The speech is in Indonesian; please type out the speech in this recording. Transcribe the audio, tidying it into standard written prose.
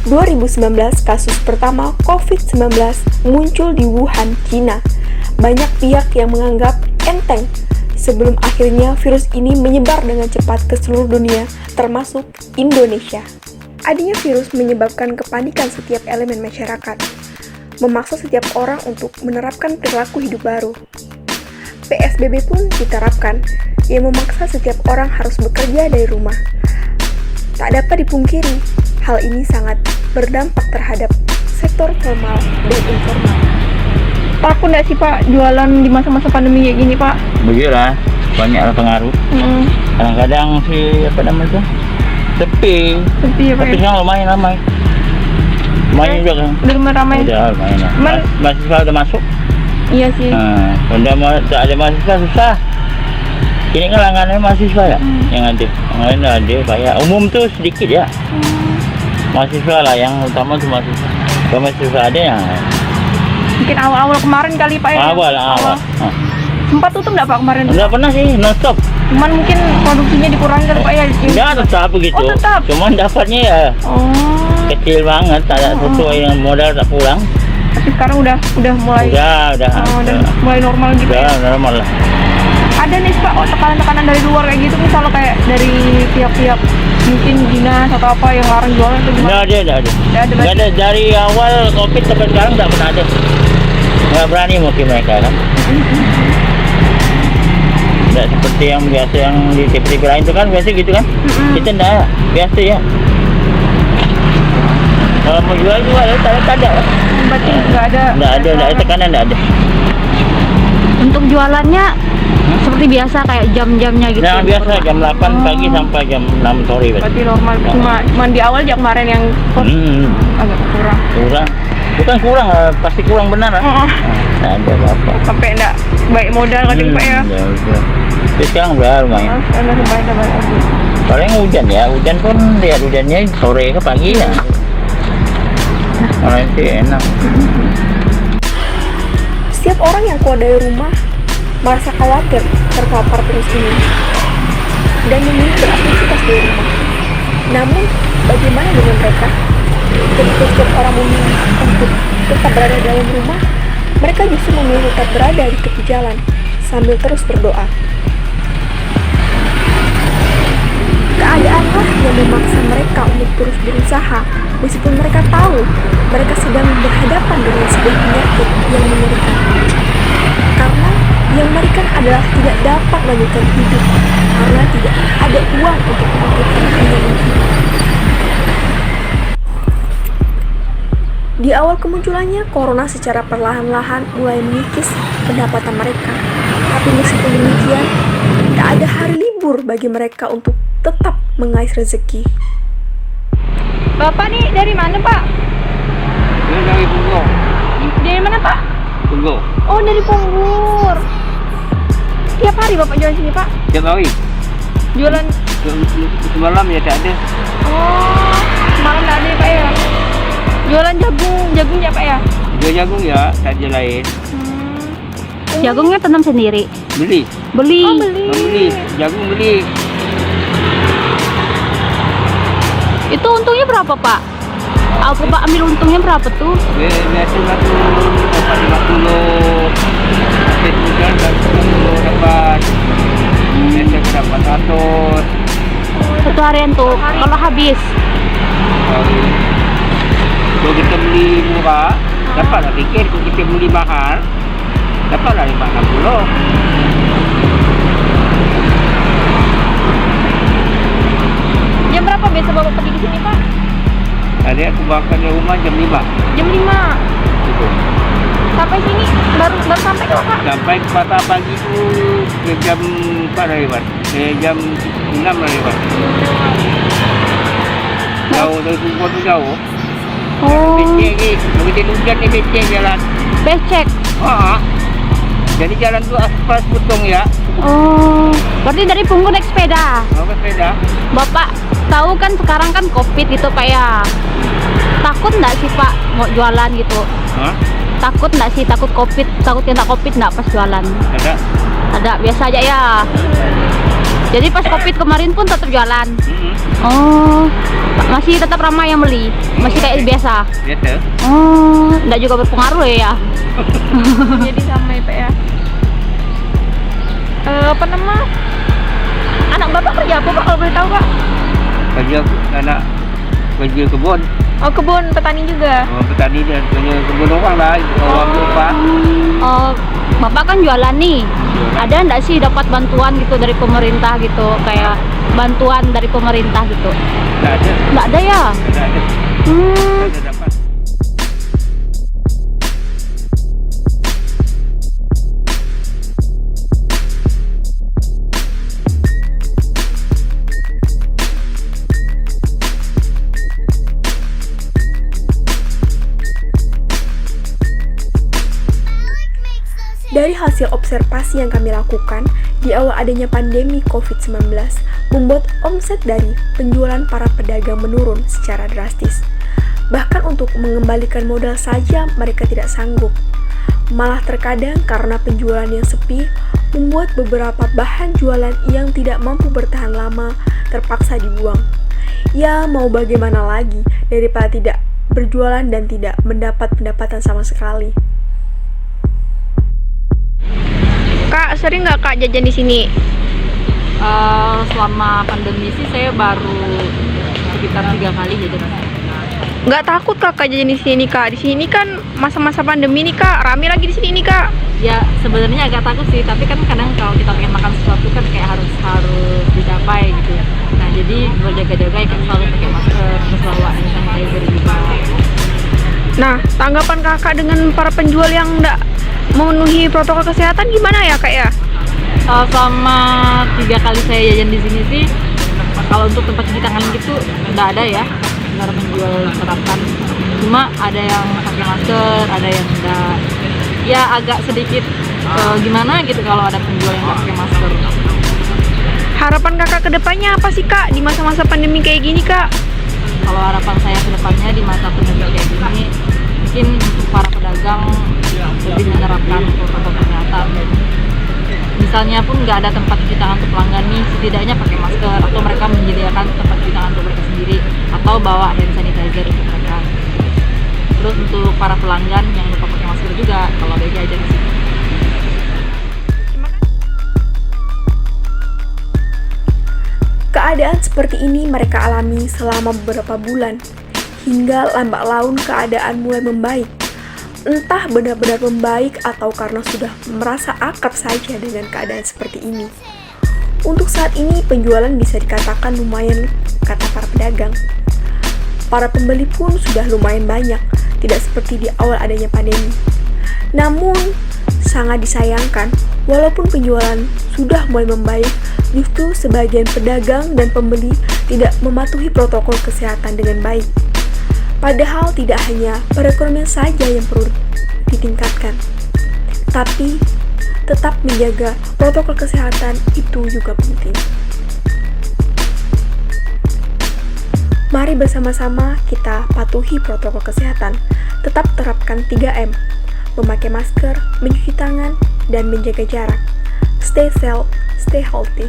2019, kasus pertama COVID-19 muncul di Wuhan, Cina. Banyak pihak yang menganggap enteng sebelum akhirnya virus ini menyebar dengan cepat ke seluruh dunia, termasuk Indonesia. Adanya virus menyebabkan kepanikan setiap elemen masyarakat, memaksa setiap orang untuk menerapkan perilaku hidup baru. PSBB pun diterapkan, yang memaksa setiap orang harus bekerja dari rumah. Tak dapat dipungkiri, hal ini sangat berdampak terhadap sektor formal dan informal. Takut nggak sih Pak jualan di masa-masa pandemi kayak gini Pak? Begitulah, banyaklah pengaruh. Kadang-kadang sih sepi ya Pak. Tapi sekarang lumayan ramai. Lumayan juga kan? Udah lumayan ramai. Udah lumayan lah. Mahasiswa udah masuk. Iya sih. Kalau tak ada mahasiswa susah. Ini kan langganan mahasiswa ya, yang ada. Yang lain ada, bayar. Umum tuh sedikit ya. Mahasiswa lah, yang utama tuh mahasiswa. Kalau mahasiswa ada ya. Mungkin awal-awal kemarin kali Pak ya? Awal. Sempat tutup nggak Pak kemarin? Nggak pernah sih, non-stop. Cuman mungkin produksinya dikurangi kan Pak ya? Enggak, tetap begitu. Oh tetap? Cuman dapatnya ya kecil banget, tak ada sesuai dengan modal, tak pulang. Tapi sekarang udah mulai Udah mulai normal gitu ya? Udah normal lah. Ada nih Pak, tekanan-tekanan dari luar kayak gitu, misalnya kayak dari pihak-pihak mungkin dinas atau apa yang larang jualan atau gimana? Nggak ada. Dari awal COVID sampai sekarang nggak pernah ada. Nggak berani mungkin mereka kan. Nggak seperti yang biasa yang di TV lain itu kan, biasa gitu kan. Kita nggak, biasa ya. Kalau mau jual tak ada. Berarti nggak ada tekanan, nggak ada. Untuk jualannya seperti biasa kayak jam-jamnya gitu. Nah, biasa jam 8 pagi sampai jam 6 sore. Berarti normal. Cuma di awal aja kemarin yang agak kurang. Bukan kurang, pasti kurang benar lah. Nah, ada apa-apa. Sampai enggak baik modal kadang Pak ya. Tapi sekarang udah lumayan. Paling hujan pun lihat hujannya sore ke pagi ya. Malah sih enak. Setiap orang yang keluar dari rumah merasa khawatir terpapar virus ini dan memilih beraktivitas di rumah. Namun, bagaimana dengan mereka? Ketika setiap orang memilih untuk tetap berada dalam rumah, mereka justru memilih tetap berada di tepi jalan sambil terus berdoa. Keadaanlah yang memaksa mereka untuk terus berusaha, meskipun mereka tahu mereka sedang berhadapan dengan sebuah penyakit yang mengerikan. Karena yang mengerikan adalah tidak dapat melanjutkan hidup karena tidak ada uang untuk melakukan penyakit. Di awal kemunculannya, corona secara perlahan-lahan mulai mengikis pendapatan mereka. Tapi meskipun demikian, tak ada hari libur bagi mereka untuk tetap mengais rezeki. Bapak nih dari mana Pak? Ini dari Punggol. Dari mana Pak? Punggol. Oh dari Punggol. Tiap hari Bapak jualan sini Pak? Tiap hari. Jualan? Semalam ya tak ada. Oh, semalam tak ada ya Pak ya? Jualan jagungnya Pak ya? Jual jagung ya, tak ada lain. Jagungnya tanam sendiri. Beli. Beli. Oh beli. Jagung beli. Itu untungnya berapa Pak? Bapak ambil untungnya berapa tuh? Biasa dapat 50. Tapi hujan dapat. Biasa dapat 100. Satu harian tuh. Kalau habis. Kalau kita beli murah, dapatlah pikir. Kalau kita beli mahal, dapatlah 560. Jam berapa biasa Bapak pergi di sini Pak? Tadi aku bakar di rumah jam 5. Jam 5. Gitu. Sampai sini baru sampai ke Bapak? Sampai ke pasar pagi itu ke jam 4 lewat. Jam 6 lewat. Jauh dari Punggol tu jauh. Oh. Becek ni. Kalau hujan ni becek jalan. Becek. Jadi jalan tu aspal putung ya. Oh. Berarti dari Punggol naik sepeda. Bawa sepeda. Bapak tahu kan sekarang kan COVID gitu Pak ya. Takut nggak sih Pak mau jualan gitu? Takut nggak sih? Takut COVID? Takut kena COVID nggak pas jualan? Ada, biasa aja ya. Jadi pas COVID kemarin pun tetap jualan. Oh, Masih tetap ramai yang beli, masih kayak biasa. Biasa. Oh, enggak juga berpengaruh ya. Jadi sama ya Pak ya. Apa nama? Anak Bapak kerja apa Pak kalau boleh tahu Pak? Kerja anak kerja kebun. Oh kebun, petani juga. Petani dan kerja kebun orang lah. Orang lupa. Oh, Bapak kan jualan nih. Ada enggak sih dapat bantuan gitu dari pemerintah gitu, kayak bantuan dari pemerintah gitu? Tak ada. Enggak ada ya? Tak ada. Hmm. Tak ada dapat. Dari hasil observasi yang kami lakukan, di awal adanya pandemi COVID-19 membuat omset dari penjualan para pedagang menurun secara drastis. Bahkan untuk mengembalikan modal saja mereka tidak sanggup. Malah terkadang karena penjualan yang sepi, membuat beberapa bahan jualan yang tidak mampu bertahan lama terpaksa dibuang. Ya mau bagaimana lagi daripada tidak berjualan dan tidak mendapat pendapatan sama sekali. Kak, sering nggak Kak jajan di sini? Selama pandemi sih saya baru sekitar 3 kali jajan. Nggak takut Kakak jajan di sini Kak? Di sini kan masa-masa pandemi nih Kak, rame lagi di sini nih Kak. Ya sebenarnya agak takut sih, tapi kan kadang kalau kita pengen makan sesuatu kan kayak harus dicapai gitu. Nah jadi berjaga-jaga ya kan selalu pakai masker, terus bawa hand sanitizer juga. Nah, tanggapan Kakak dengan para penjual yang nggak memenuhi protokol kesehatan gimana ya Kak ya? Selama 3 kali saya jajan di sini sih, kalau untuk tempat cuci tangan gitu nggak ada ya, nggak menjual terapkan. Cuma ada yang pakai masker, ada yang enggak. Ya agak sedikit gimana gitu kalau ada penjual yang nggak pakai masker. Harapan Kakak ke depannya apa sih Kak di masa-masa pandemi kayak gini Kak? Kalau harapan saya ke depannya di masa pandemi kayak gini, mungkin untuk para pedagang lebih menerapkan protokol kesehatan. Misalnya pun nggak ada tempat cuci tangan untuk pelanggan nih, setidaknya pakai masker atau mereka menyediakan tempat cuci tangan untuk mereka sendiri atau bawa hand sanitizer untuk mereka. Terus untuk para pelanggan yang lupa pakai masker juga, kalau ada aja di sini. Keadaan seperti ini mereka alami selama beberapa bulan, hingga lambat laun keadaan mulai membaik. Entah benar-benar membaik atau karena sudah merasa akrab saja dengan keadaan seperti ini. Untuk saat ini penjualan bisa dikatakan lumayan, kata para pedagang. Para pembeli pun sudah lumayan banyak, tidak seperti di awal adanya pandemi. Namun, sangat disayangkan, walaupun penjualan sudah mulai membaik, justru sebagian pedagang dan pembeli tidak mematuhi protokol kesehatan dengan baik. Padahal tidak hanya perekonomian saja yang perlu ditingkatkan, tapi tetap menjaga protokol kesehatan itu juga penting. Mari bersama-sama kita patuhi protokol kesehatan, tetap terapkan 3M, memakai masker, mencuci tangan, dan menjaga jarak. Stay safe, stay healthy.